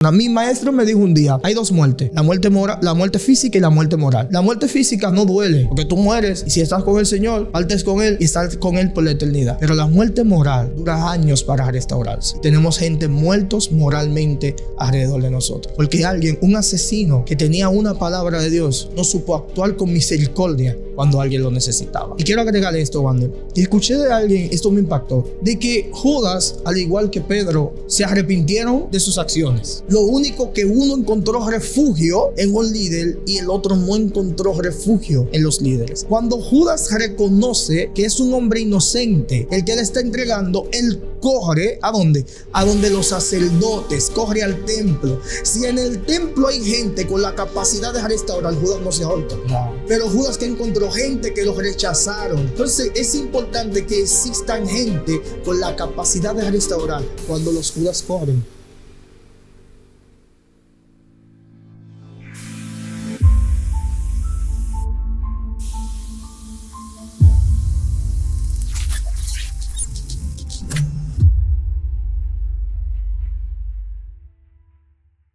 Mi maestro me dijo un día, hay dos muertes, la muerte moral, la muerte física y la muerte moral. La muerte física no duele, porque tú mueres y si estás con el Señor, partes con Él y estás con Él por la eternidad. Pero la muerte moral dura años para restaurarse. Tenemos gente muertos moralmente alrededor de nosotros. Porque alguien, un asesino que tenía una palabra de Dios, no supo actuar con misericordia cuando alguien lo necesitaba. Y quiero agregarle esto, Wander. Y escuché de alguien, esto me impactó, de que Judas, al igual que Pedro, se arrepintieron de sus acciones. Lo único que uno encontró refugio en un líder y el otro no encontró refugio en los líderes. Cuando Judas reconoce que es un hombre inocente, el que le está entregando, él corre ¿a dónde? A donde los sacerdotes, corre al templo. Si en el templo hay gente con la capacidad de restaurar, Judas no se ahorca. Pero Judas que encontró gente que los rechazaron. Entonces es importante que existan gente con la capacidad de restaurar cuando los Judas corren.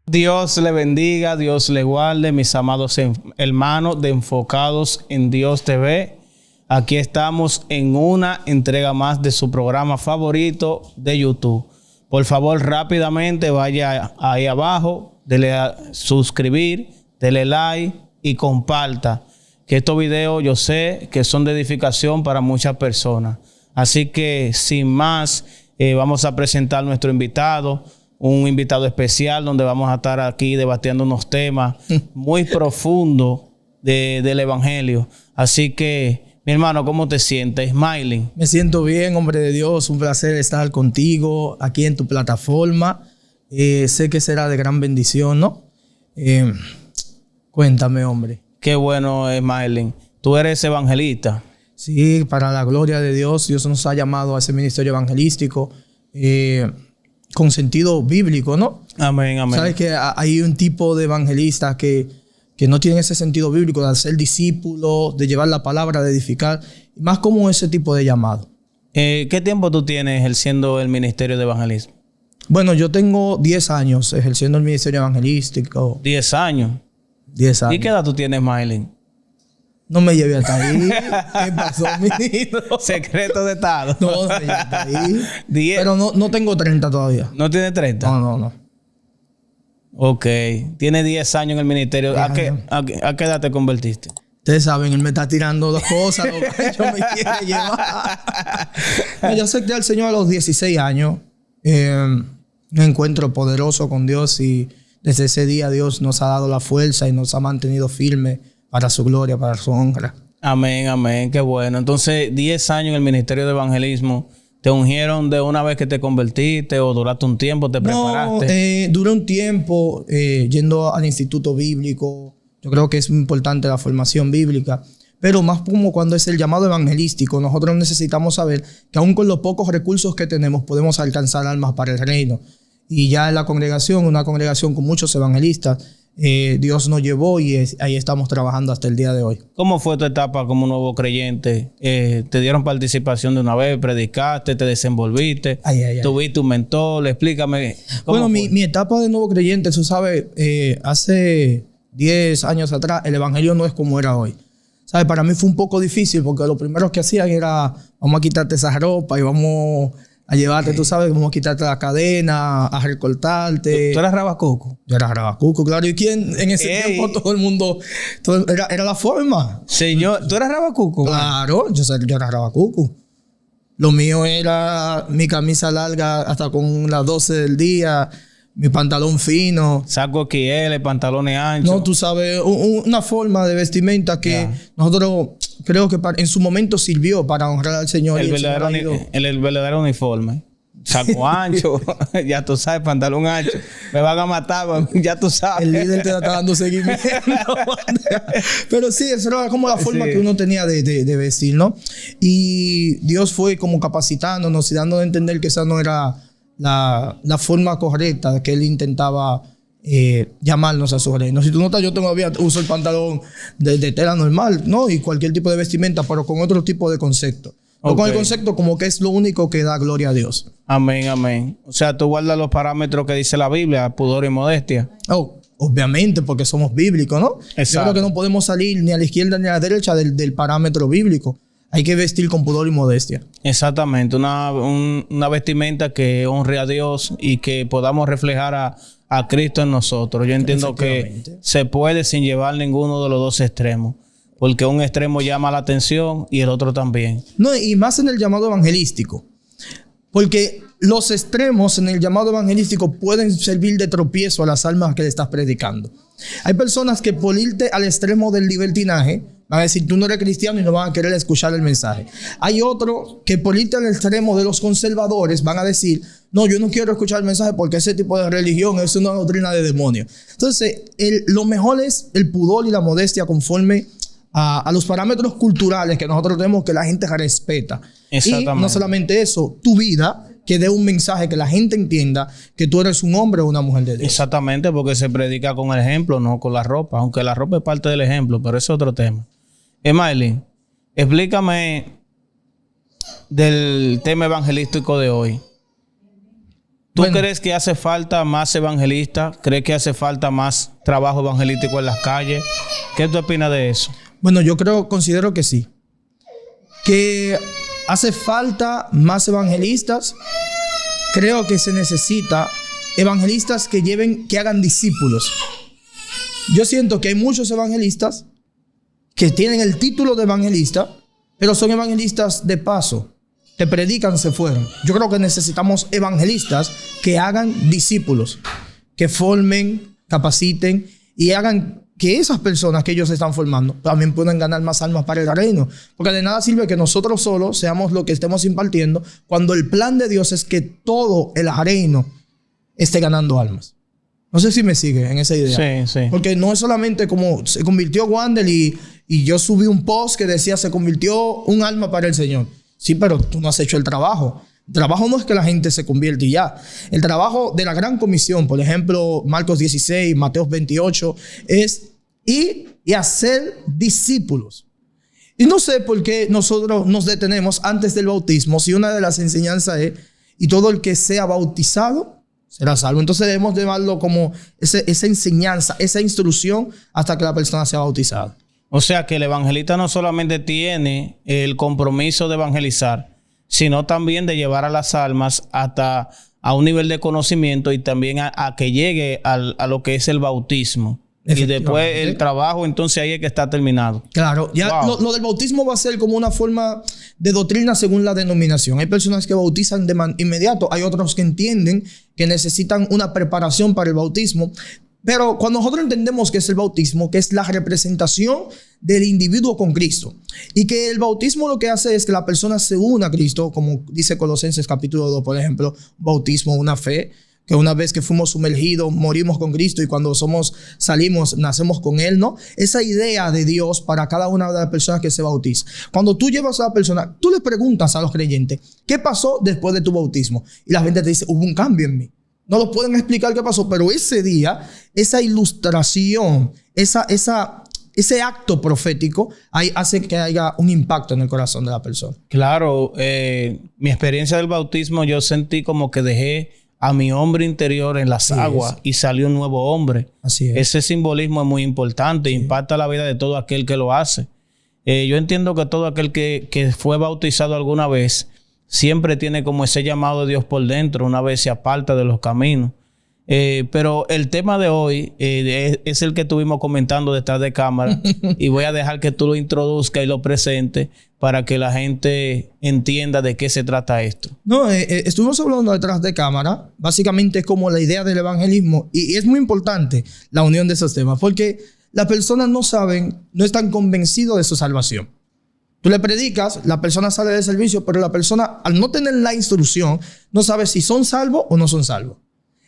Dios le bendiga, Dios le guarde, mis amados hermanos de Enfocados en Dios TV. Aquí estamos en una entrega más de su programa favorito de YouTube. Por favor, rápidamente vaya ahí abajo, dele a suscribir, dele like y comparta. Que estos videos yo sé que son de edificación para muchas personas. Así que sin más, vamos a presentar a nuestro invitado. Un invitado especial donde vamos a estar aquí debatiendo unos temas muy profundos del Evangelio. Así que, mi hermano, ¿cómo te sientes? Smiling. Me siento bien, hombre de Dios. Un placer estar contigo aquí en tu plataforma. Sé que será de gran bendición, ¿no? Cuéntame, hombre. Qué bueno, Smiling. Tú eres evangelista. Sí, para la gloria de Dios. Dios nos ha llamado a ese ministerio evangelístico. Con sentido bíblico, ¿no? Amén, amén. Sabes que hay un tipo de evangelistas que no tienen ese sentido bíblico de hacer discípulos, de llevar la palabra, de edificar, más como ese tipo de llamado. ¿Qué tiempo tú tienes ejerciendo el ministerio de evangelismo? Bueno, yo tengo 10 años ejerciendo el ministerio evangelístico. 10 años. 10 años. ¿Y qué edad tú tienes, Smiling? No me lleve hasta ahí. ¿Qué pasó, mi niño? Secreto de Estado. No me lleve hasta ahí. 10. Pero no tengo 30 todavía. ¿No tienes 30? No. Ok. Tiene 10 años en el ministerio. ¿A qué edad te convertiste? Ustedes saben, él me está tirando dos cosas. Lo que yo me quiere llevar. Yo acepté al Señor a los 16 años. Un encuentro poderoso con Dios. Y desde ese día Dios nos ha dado la fuerza y nos ha mantenido firmes para su gloria, para su honra. Amén, amén. Qué bueno. Entonces, 10 años en el ministerio de evangelismo. ¿Te ungieron de una vez que te convertiste o duraste un tiempo, te preparaste? Duré un tiempo yendo al instituto bíblico. Yo creo que es muy importante la formación bíblica. Pero más como cuando es el llamado evangelístico, nosotros necesitamos saber que aún con los pocos recursos que tenemos podemos alcanzar almas para el reino. Y ya en la congregación, una congregación con muchos evangelistas, Dios nos llevó y ahí estamos trabajando hasta el día de hoy. ¿Cómo fue tu etapa como nuevo creyente? ¿Te dieron participación de una vez? ¿Predicaste? ¿Te desenvolviste? ¿Tuviste un mentor? Explícame. Bueno, mi etapa de nuevo creyente, tú sabes, hace 10 años atrás, el evangelio no es como era hoy. ¿Sabes? Para mí fue un poco difícil porque lo primero que hacían era, vamos a quitarte esa ropa y vamos a llevarte, tú sabes, como quitarte la cadena, a recortarte. ¿Tú eras rabacuco? Yo era rabacuco, claro. ¿Y quién en ese tiempo? Todo el mundo... Era la forma. Señor, ¿tú eras rabacuco? Claro, yo era rabacuco. Lo mío era mi camisa larga hasta con las 12 del día, mi pantalón fino. Saco XL, pantalones anchos. No, tú sabes, una forma de vestimenta que nosotros... Creo que en su momento sirvió para honrar al Señor. El verdadero uniforme. Saco ancho, ya tú sabes, pantalón ancho. Me van a matar, ya tú sabes. El líder te está dando seguimiento. Pero sí, esa era como la forma que uno tenía de vestir, ¿no? Y Dios fue como capacitándonos y dándonos a entender que esa no era la forma correcta que Él intentaba llamarnos a su reino. Si tú notas, yo todavía uso el pantalón de tela normal, ¿no? Y cualquier tipo de vestimenta, pero con otro tipo de concepto. O con el concepto como que es lo único que da gloria a Dios. Amén, amén. O sea, tú guardas los parámetros que dice la Biblia, pudor y modestia. Obviamente, porque somos bíblicos, ¿no? Exacto. Yo creo que no podemos salir ni a la izquierda ni a la derecha del parámetro bíblico. Hay que vestir con pudor y modestia. Exactamente. Una vestimenta que honre a Dios y que podamos reflejar a Cristo en nosotros. Yo entiendo que se puede sin llevar ninguno de los dos extremos. Porque un extremo llama la atención y el otro también. No, y más en el llamado evangelístico. Porque los extremos en el llamado evangelístico pueden servir de tropiezo a las almas que le estás predicando. Hay personas que por irte al extremo del libertinaje van a decir, tú no eres cristiano y no van a querer escuchar el mensaje. Hay otros que por irte al extremo de los conservadores van a decir, no, yo no quiero escuchar el mensaje porque ese tipo de religión es una doctrina de demonio. Entonces, lo mejor es el pudor y la modestia conforme a los parámetros culturales que nosotros tenemos que la gente respeta. Exactamente. Y no solamente eso, tu vida que dé un mensaje que la gente entienda que tú eres un hombre o una mujer de Dios. Exactamente, porque se predica con el ejemplo, no con la ropa. Aunque la ropa es parte del ejemplo, pero eso es otro tema. Emailin, explícame del tema evangelístico de hoy. ¿Tú crees que hace falta más evangelistas? ¿Crees que hace falta más trabajo evangelístico en las calles? ¿Qué tú opinas de eso? Bueno, yo considero que sí. Que hace falta más evangelistas. Creo que se necesita evangelistas que hagan discípulos. Yo siento que hay muchos evangelistas que tienen el título de evangelista, pero son evangelistas de paso. Te predican, se fueron. Yo creo que necesitamos evangelistas que hagan discípulos, que formen, capaciten y hagan que esas personas que ellos están formando también puedan ganar más almas para el reino. Porque de nada sirve que nosotros solos seamos lo que estemos impartiendo cuando el plan de Dios es que todo el reino esté ganando almas. No sé si me sigue en esa idea. Sí, sí. Porque no es solamente como se convirtió Wander y yo subí un post que decía se convirtió un alma para el Señor. Sí, pero tú no has hecho el trabajo. El trabajo no es que la gente se convierta y ya. El trabajo de la gran comisión, por ejemplo, Marcos 16, Mateo 28, es ir y hacer discípulos. Y no sé por qué nosotros nos detenemos antes del bautismo, si una de las enseñanzas es, y todo el que sea bautizado será salvo. Entonces debemos llevarlo como esa enseñanza, esa instrucción hasta que la persona sea bautizada. O sea que el evangelista no solamente tiene el compromiso de evangelizar, sino también de llevar a las almas hasta a un nivel de conocimiento y también a que llegue a lo que es el bautismo. Y después el trabajo, entonces ahí es que está terminado. Claro, ya lo del bautismo va a ser como una forma de doctrina según la denominación. Hay personas que bautizan de inmediato, hay otros que entienden que necesitan una preparación para el bautismo. Pero cuando nosotros entendemos que es el bautismo, que es la representación del individuo con Cristo, y que el bautismo lo que hace es que la persona se una a Cristo, como dice Colosenses capítulo 2, por ejemplo, bautismo, una fe, que una vez que fuimos sumergidos, morimos con Cristo y cuando salimos, nacemos con Él, ¿no? Esa idea de Dios para cada una de las personas que se bautiza. Cuando tú llevas a la persona, tú le preguntas a los creyentes, ¿qué pasó después de tu bautismo? Y la gente te dice, hubo un cambio en mí. No lo pueden explicar qué pasó, pero ese día, esa ilustración, ese acto profético ahí hace que haya un impacto en el corazón de la persona. Claro, mi experiencia del bautismo, yo sentí como que dejé a mi hombre interior en las aguas y salió un nuevo hombre. Así es. Ese simbolismo es muy importante, impacta la vida de todo aquel que lo hace. Yo entiendo que todo aquel que fue bautizado alguna vez siempre tiene como ese llamado de Dios por dentro, una vez se aparta de los caminos. Pero el tema de hoy es el que estuvimos comentando detrás de cámara y voy a dejar que tú lo introduzcas y lo presentes para que la gente entienda de qué se trata esto. No, estuvimos hablando detrás de cámara, básicamente es como la idea del evangelismo y es muy importante la unión de esos temas porque las personas no están convencidos de su salvación. Tú le predicas, la persona sale del servicio, pero la persona al no tener la instrucción no sabe si son salvos o no son salvos.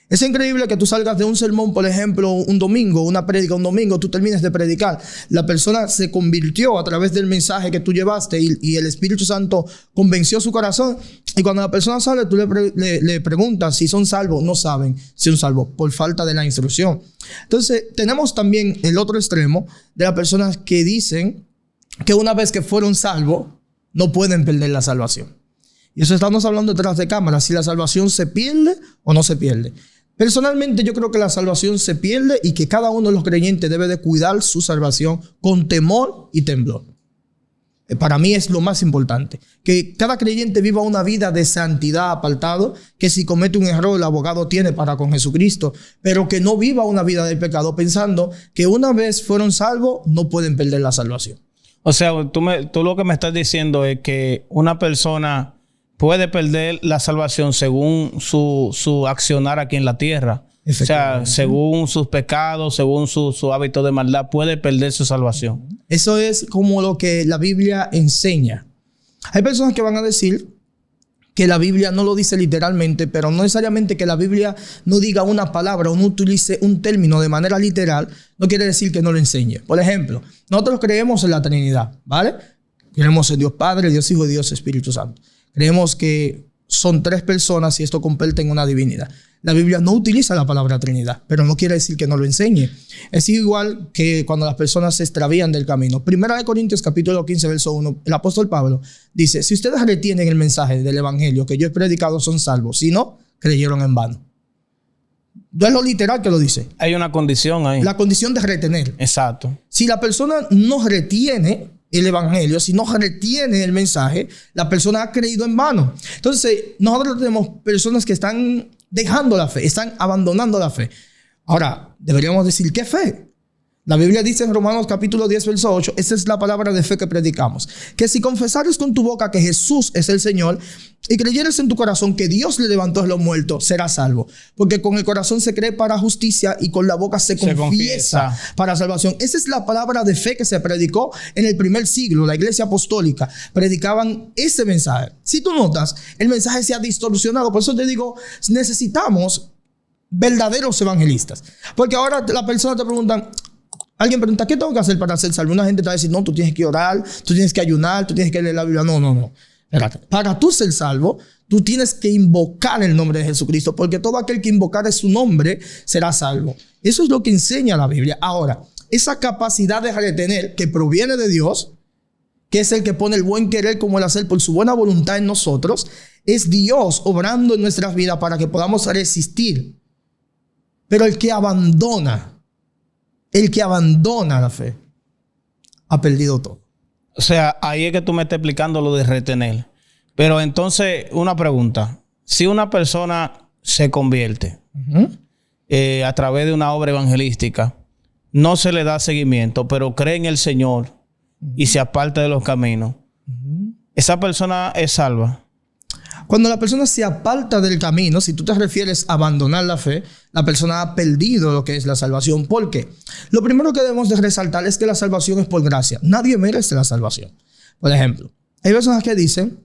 Es increíble que tú salgas de un sermón, por ejemplo, un domingo, una prédica un domingo, tú termines de predicar. La persona se convirtió a través del mensaje que tú llevaste y el Espíritu Santo convenció su corazón. Y cuando la persona sale, tú le preguntas si son salvos. No saben si son salvos por falta de la instrucción. Entonces, tenemos también el otro extremo de las personas que dicen que una vez que fueron salvos, no pueden perder la salvación. Y eso estamos hablando detrás de cámara, si la salvación se pierde o no se pierde. Personalmente yo creo que la salvación se pierde y que cada uno de los creyentes debe de cuidar su salvación con temor y temblor. Para mí es lo más importante. Que cada creyente viva una vida de santidad apartado, que si comete un error el abogado tiene para con Jesucristo, pero que no viva una vida de pecado pensando que una vez fueron salvos no pueden perder la salvación. O sea, tú lo que me estás diciendo es que una persona puede perder la salvación según su accionar aquí en la tierra. O sea, según sus pecados, según su hábito de maldad, puede perder su salvación. Eso es como lo que la Biblia enseña. Hay personas que van a decir que la Biblia no lo dice literalmente, pero no necesariamente que la Biblia no diga una palabra o no utilice un término de manera literal, no quiere decir que no lo enseñe. Por ejemplo, nosotros creemos en la Trinidad, ¿vale? Creemos en Dios Padre, Dios Hijo y Dios Espíritu Santo. Creemos que son 3 personas y esto comparte en una divinidad. La Biblia no utiliza la palabra Trinidad, pero no quiere decir que no lo enseñe. Es igual que cuando las personas se extravían del camino. Primera de Corintios capítulo 15, verso 1, el apóstol Pablo dice, si ustedes retienen el mensaje del evangelio que yo he predicado son salvos, si no, creyeron en vano. No es lo literal que lo dice. Hay una condición ahí. La condición de retener. Exacto. Si la persona no retiene el evangelio, si no retiene el mensaje, la persona ha creído en vano. Entonces, nosotros tenemos personas que están dejando la fe, están abandonando la fe. Ahora, deberíamos decir, ¿qué fe? La Biblia dice en Romanos capítulo 10, verso 8, esa es la palabra de fe que predicamos, que si confesares con tu boca que Jesús es el Señor y creyeres en tu corazón que Dios le levantó de los muertos, serás salvo. Porque con el corazón se cree para justicia y con la boca se confiesa para salvación. Esa es la palabra de fe que se predicó en el primer siglo. La iglesia apostólica predicaban ese mensaje. Si tú notas, el mensaje se ha distorsionado. Por eso te digo, necesitamos verdaderos evangelistas. Porque ahora la persona te pregunta... Alguien pregunta, ¿qué tengo que hacer para ser salvo? Una gente te va a decir, no, tú tienes que orar, tú tienes que ayunar, tú tienes que leer la Biblia. No. Espérate. Para tú ser salvo, tú tienes que invocar el nombre de Jesucristo, porque todo aquel que invocare su nombre será salvo. Eso es lo que enseña la Biblia. Ahora, esa capacidad de retener que proviene de Dios, que es el que pone el buen querer como el hacer por su buena voluntad en nosotros, es Dios obrando en nuestras vidas para que podamos resistir. Pero el que abandona la fe ha perdido todo. O sea, ahí es que tú me estás explicando lo de retener. Pero entonces, una pregunta. Si una persona se convierte a través de una obra evangelística, no se le da seguimiento, pero cree en el Señor y se aparta de los caminos, ¿esa persona es salva? Cuando la persona se aparta del camino, si tú te refieres a abandonar la fe, la persona ha perdido lo que es la salvación. ¿Por qué? Lo primero que debemos de resaltar es que la salvación es por gracia. Nadie merece la salvación. Por ejemplo, hay personas que dicen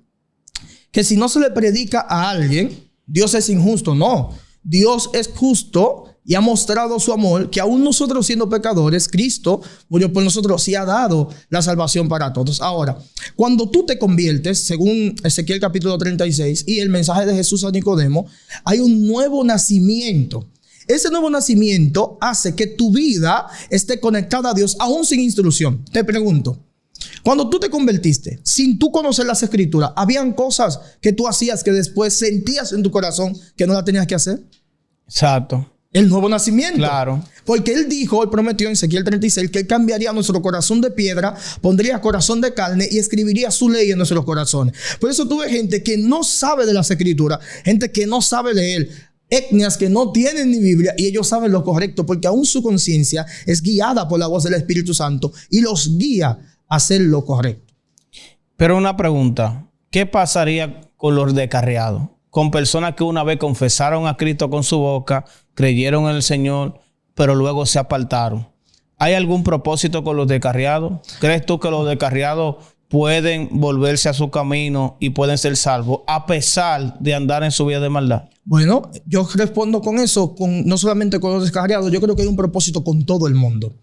que si no se le predica a alguien, Dios es injusto. No, Dios es justo y ha mostrado su amor, que aún nosotros siendo pecadores, Cristo murió por nosotros y ha dado la salvación para todos. Ahora, cuando tú te conviertes, según Ezequiel capítulo 36 y el mensaje de Jesús a Nicodemo, hay un nuevo nacimiento. Ese nuevo nacimiento hace que tu vida esté conectada a Dios, aún sin instrucción. Te pregunto, cuando tú te convertiste, sin tú conocer las Escrituras, ¿habían cosas que tú hacías que después sentías en tu corazón que no las tenías que hacer? Exacto. El nuevo nacimiento. Claro. Porque él prometió en Ezequiel 36 que él cambiaría nuestro corazón de piedra, pondría corazón de carne y escribiría su ley en nuestros corazones. Por eso tuve gente que no sabe de las Escrituras, gente que no sabe leer, etnias que no tienen ni Biblia y ellos saben lo correcto porque aún su conciencia es guiada por la voz del Espíritu Santo y los guía a hacer lo correcto. Pero una pregunta, ¿qué pasaría con los descarriados? Con personas que una vez confesaron a Cristo con su boca, creyeron en el Señor, pero luego se apartaron. ¿Hay algún propósito con los descarriados? ¿Crees tú que los descarriados pueden volverse a su camino y pueden ser salvos a pesar de andar en su vida de maldad? Bueno, yo respondo con eso, no solamente con los descarriados, yo creo que hay un propósito con todo el mundo.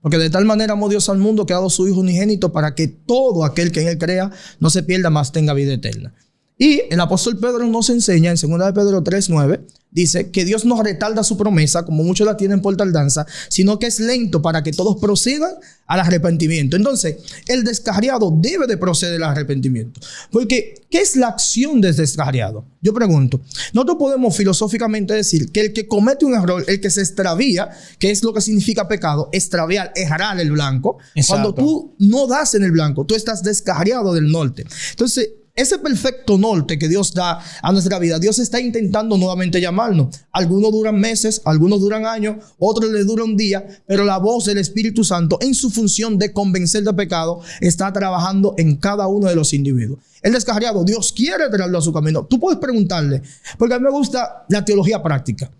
Porque de tal manera amó Dios al mundo que ha dado su Hijo unigénito para que todo aquel que en él crea no se pierda, mas tenga vida eterna. Y el apóstol Pedro nos enseña en 2 de Pedro 3:9, dice que Dios no retarda su promesa, como muchos la tienen por tardanza, sino que es lento para que todos procedan al arrepentimiento. Entonces, el descarriado debe de proceder al arrepentimiento. Porque, ¿qué es la acción del descarriado? Yo pregunto, nosotros podemos filosóficamente decir que el que comete un error, el que se extravía, que es lo que significa pecado, extraviar, errar el blanco. Exacto. Cuando tú no das en el blanco, tú estás descarriado del norte. Entonces, ese perfecto norte que Dios da a nuestra vida, Dios está intentando nuevamente llamarnos. Algunos duran meses, algunos duran años, otros les dura un día, pero la voz del Espíritu Santo en su función de convencer de pecado está trabajando en cada uno de los individuos. El descarriado, Dios quiere traerlo a su camino. Tú puedes preguntarle, porque a mí me gusta la teología práctica.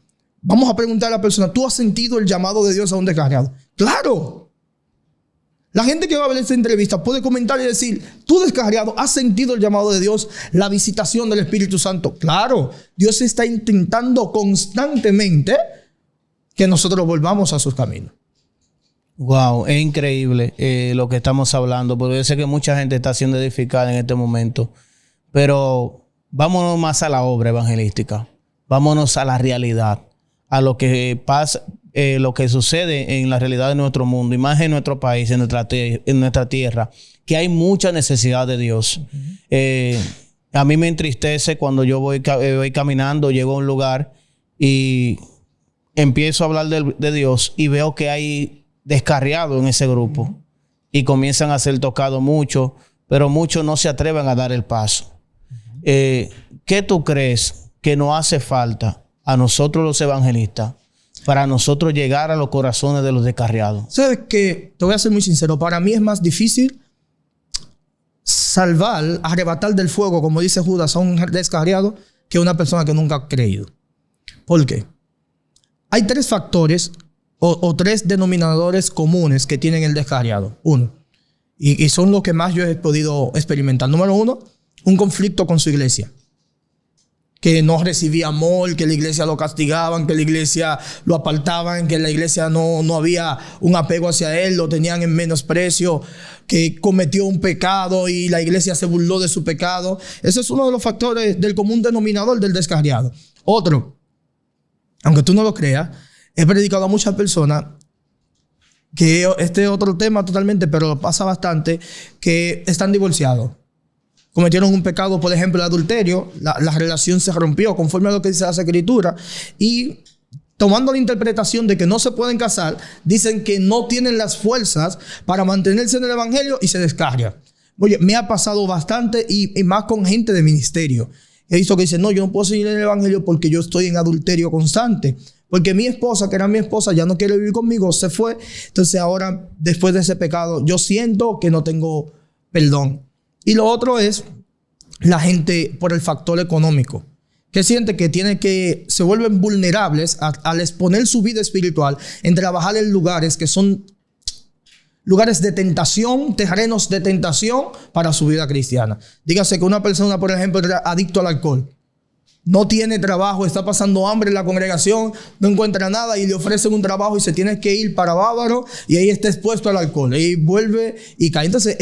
Vamos a preguntarle a la persona, ¿tú has sentido el llamado de Dios a un descarriado? ¡Claro! La gente que va a ver esta entrevista puede comentar y decir, tú descarriado, ¿has sentido el llamado de Dios? La visitación del Espíritu Santo. Claro, Dios está intentando constantemente que nosotros volvamos a sus caminos. Wow, es increíble lo que estamos hablando, porque yo sé que mucha gente está siendo edificada en este momento, pero vámonos más a la obra evangelística, vámonos a la realidad, a lo que pasa, lo que sucede en la realidad de nuestro mundo y más en nuestro país, en nuestra tierra, que hay mucha necesidad de Dios. A mí me entristece cuando yo voy caminando, llego a un lugar y empiezo a hablar de Dios y veo que hay descarriados en ese grupo y comienzan a ser tocados mucho, pero muchos no se atreven a dar el paso. ¿Qué tú crees que nos hace falta a nosotros los evangelistas para nosotros llegar a los corazones de los descarriados? ¿Sabes qué? Te voy a ser muy sincero. Para mí es más difícil salvar, arrebatar del fuego, como dice Judas, a un descarriado que una persona que nunca ha creído. ¿Por qué? Hay tres factores o tres denominadores comunes que tienen el descarriado. Uno, y son los que más yo he podido experimentar. Número uno, un conflicto con su iglesia. Que no recibía amor, que la iglesia lo castigaban, que la iglesia lo apartaban, que la iglesia no había un apego hacia él, lo tenían en menosprecio, que cometió un pecado y la iglesia se burló de su pecado. Ese es uno de los factores del común denominador del descarriado. Otro, aunque tú no lo creas, he predicado a muchas personas que este es otro tema totalmente, pero pasa bastante, que están divorciados. Cometieron un pecado, por ejemplo, el adulterio, la relación se rompió conforme a lo que dice la Escritura y tomando la interpretación de que no se pueden casar, dicen que no tienen las fuerzas para mantenerse en el evangelio y se descargan. Oye, me ha pasado bastante y más con gente de ministerio. He visto que dicen, no, yo no puedo seguir en el evangelio porque yo estoy en adulterio constante. Porque mi esposa, que era mi esposa, ya no quiere vivir conmigo, se fue. Entonces ahora, después de ese pecado, yo siento que no tengo perdón. Y lo otro es la gente por el factor económico, que siente que se vuelven vulnerables al exponer su vida espiritual en trabajar en lugares que son lugares de tentación, terrenos de tentación para su vida cristiana. Dígase que una persona, por ejemplo, era adicto al alcohol, no tiene trabajo, está pasando hambre en la congregación, no encuentra nada y le ofrecen un trabajo y se tiene que ir para Bávaro y ahí está expuesto al alcohol y vuelve y cae. Entonces,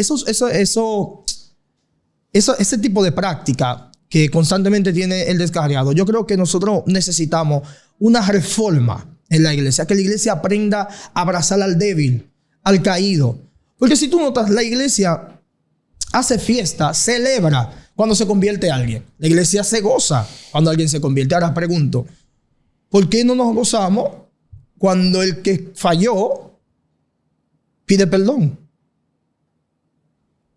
ese tipo de práctica que constantemente tiene el descarriado, yo creo que nosotros necesitamos una reforma en la iglesia, que la iglesia aprenda a abrazar al débil, al caído. Porque si tú notas, la iglesia hace fiesta, celebra cuando se convierte alguien. La iglesia se goza cuando alguien se convierte. Ahora pregunto, ¿por qué no nos gozamos cuando el que falló pide perdón?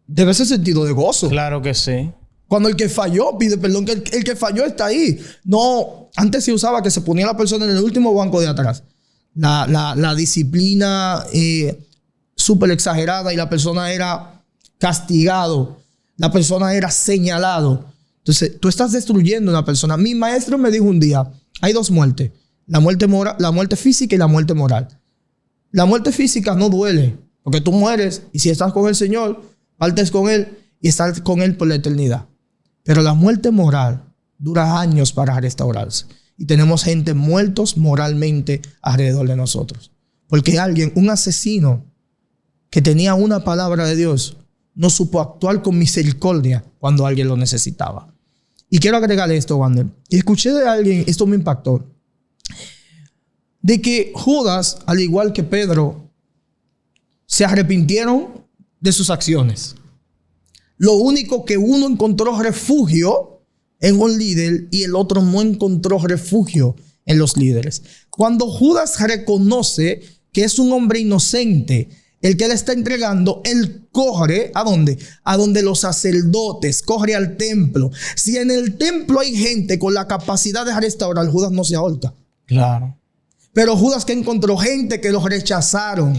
Debe ser sentido de gozo. Claro que sí. Cuando el que falló pide perdón, que el que falló está ahí. No, antes se usaba que se ponía la persona en el último banco de atrás. La disciplina súper exagerada y la persona era castigado. La persona era señalado. Entonces, tú estás destruyendo a una persona. Mi maestro me dijo un día, hay dos muertes. La muerte física y la muerte moral. La muerte física no duele, porque tú mueres y si estás con el Señor, partes con Él y estás con Él por la eternidad. Pero la muerte moral dura años para restaurarse. Y tenemos gente muertos moralmente alrededor de nosotros. Porque alguien, un asesino que tenía una palabra de Dios, no supo actuar con misericordia cuando alguien lo necesitaba. Y quiero agregarle esto, Wander. Y escuché de alguien, esto me impactó, de que Judas, al igual que Pedro, se arrepintieron de sus acciones. Lo único que uno encontró refugio en un líder y el otro no encontró refugio en los líderes. Cuando Judas reconoce que es un hombre inocente, el que le está entregando, él corre ¿a dónde? A donde los sacerdotes, corre al templo. Si en el templo hay gente con la capacidad de restaurar, Judas no se ahorca. Claro. Pero Judas que encontró gente que los rechazaron.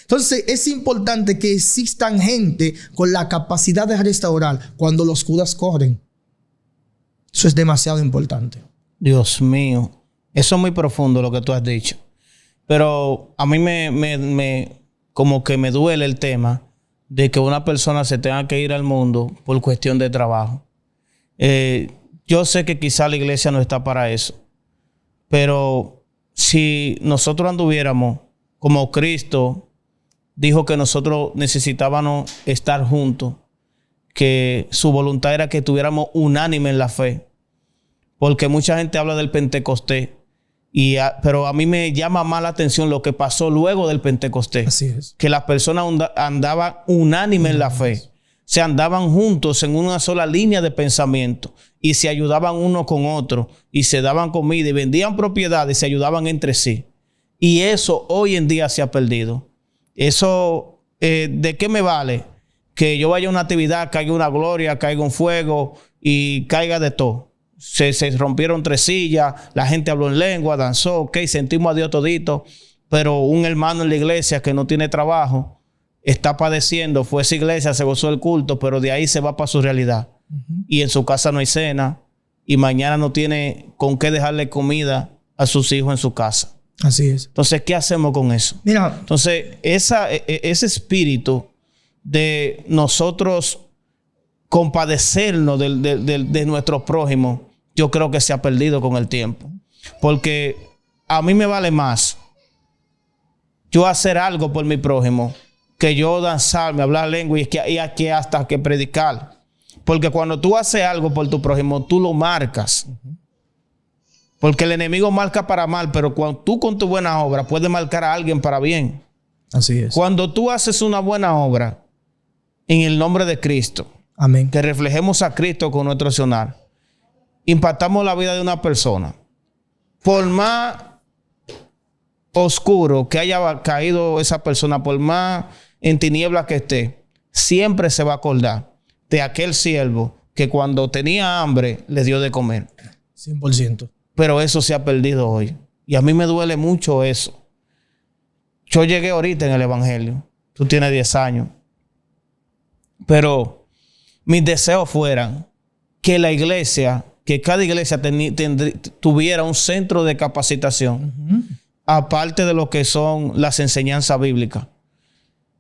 Entonces es importante que existan gente con la capacidad de restaurar cuando los Judas corren. Eso es demasiado importante. Dios mío. Eso es muy profundo lo que tú has dicho. Pero a mí como que me duele el tema de que una persona se tenga que ir al mundo por cuestión de trabajo. Yo sé que quizá la iglesia no está para eso. Pero si nosotros anduviéramos como Cristo dijo que nosotros necesitábamos estar juntos, que su voluntad era que estuviéramos unánime en la fe. Porque mucha gente habla del Pentecostés. Pero a mí me llama más la atención lo que pasó luego del Pentecostés. Así es. Que las personas andaban unánime en la fe. Se andaban juntos en una sola línea de pensamiento. Y se ayudaban uno con otro. Y se daban comida y vendían propiedades y se ayudaban entre sí. Y eso hoy en día se ha perdido. Eso, ¿de qué me vale? Que yo vaya a una actividad, caiga una gloria, caiga un fuego y caiga de todo. Se rompieron 3 sillas, la gente habló en lengua, danzó, ok, sentimos a Dios todito, pero un hermano en la iglesia que no tiene trabajo, está padeciendo, fue a esa iglesia, se gozó el culto, pero de ahí se va para su realidad. Y en su casa no hay cena, y mañana no tiene con qué dejarle comida a sus hijos en su casa. Así es. Entonces, ¿qué hacemos con eso? Mira. Entonces, ese espíritu de nosotros compadecernos de nuestros prójimos, yo creo que se ha perdido con el tiempo. Porque a mí me vale más yo hacer algo por mi prójimo que yo danzarme, hablar lengua y aquí hasta que predicar. Porque cuando tú haces algo por tu prójimo, tú lo marcas. Porque el enemigo marca para mal, pero cuando tú con tu buena obra puedes marcar a alguien para bien. Así es. Cuando tú haces una buena obra en el nombre de Cristo, amén, que reflejemos a Cristo con nuestro accionar, impactamos la vida de una persona. Por más oscuro que haya caído esa persona, por más en tinieblas que esté, siempre se va a acordar de aquel siervo que cuando tenía hambre le dio de comer. 100%. Pero eso se ha perdido hoy. Y a mí me duele mucho eso. Yo llegué ahorita en el evangelio. Tú tienes 10 años. Pero mis deseos fueran que la iglesia, que cada iglesia tuviera un centro de capacitación, aparte de lo que son las enseñanzas bíblicas.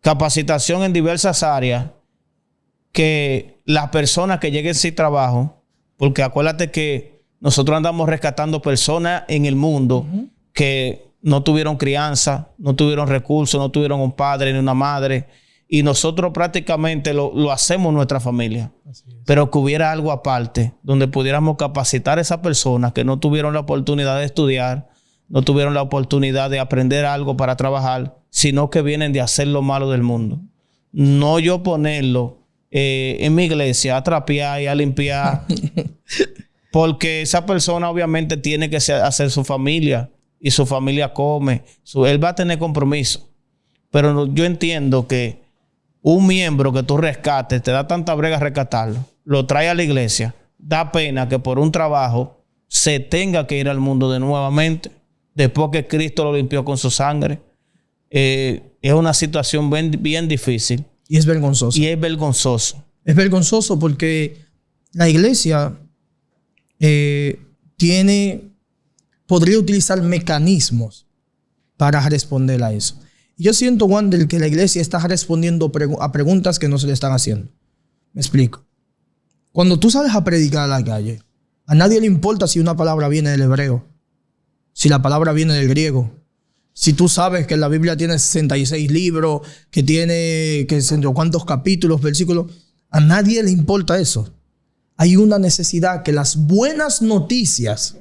Capacitación en diversas áreas, que las personas que lleguen sin trabajo, porque acuérdate que nosotros andamos rescatando personas en el mundo que no tuvieron crianza, no tuvieron recursos, no tuvieron un padre ni una madre. Y nosotros prácticamente lo hacemos en nuestra familia. Pero que hubiera algo aparte donde pudiéramos capacitar a esas personas que no tuvieron la oportunidad de estudiar, no tuvieron la oportunidad de aprender algo para trabajar, sino que vienen de hacer lo malo del mundo. No yo ponerlo en mi iglesia a trapear y a limpiar. Porque esa persona obviamente tiene que hacer su familia y su familia come. Él va a tener compromiso. Pero yo entiendo que un miembro que tú rescates, te da tanta brega rescatarlo, lo trae a la iglesia, da pena que por un trabajo se tenga que ir al mundo de nuevamente, después que Cristo lo limpió con su sangre. Es una situación bien difícil. Y es vergonzoso. Y es vergonzoso. Es vergonzoso porque la iglesia podría utilizar mecanismos para responder a eso. Y yo siento, Wander, que la iglesia está respondiendo a preguntas que no se le están haciendo. Me explico. Cuando tú sales a predicar a la calle, a nadie le importa si una palabra viene del hebreo, si la palabra viene del griego. Si tú sabes que la Biblia tiene 66 libros, que tiene cuántos capítulos, versículos, a nadie le importa eso. hay una necesidad que las buenas noticias,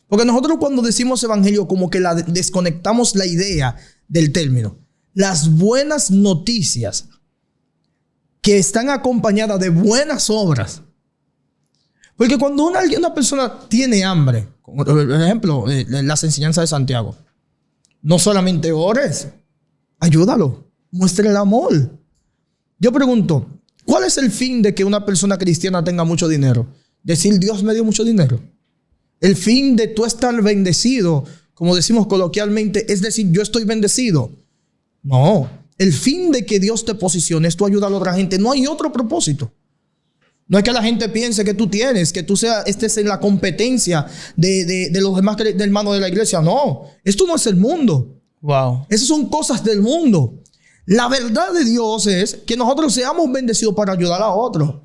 porque nosotros cuando decimos evangelio como que desconectamos la idea del término. Las buenas noticias que están acompañadas de buenas obras. Porque cuando una persona tiene hambre, por ejemplo, las enseñanzas de Santiago, no solamente ores, ayúdalo, muestre el amor. Yo pregunto, ¿cuál es el fin de que una persona cristiana tenga mucho dinero? Decir, Dios me dio mucho dinero. El fin de tú estar bendecido, como decimos coloquialmente, es decir, yo estoy bendecido. No, el fin de que Dios te posicione es tú ayudar a la otra gente. No hay otro propósito. No es que la gente piense que tú tienes, que tú estés en la competencia de los demás hermanos de la iglesia. No, esto no es el mundo. Wow. Esas son cosas del mundo. La verdad de Dios es que nosotros seamos bendecidos para ayudar a otros.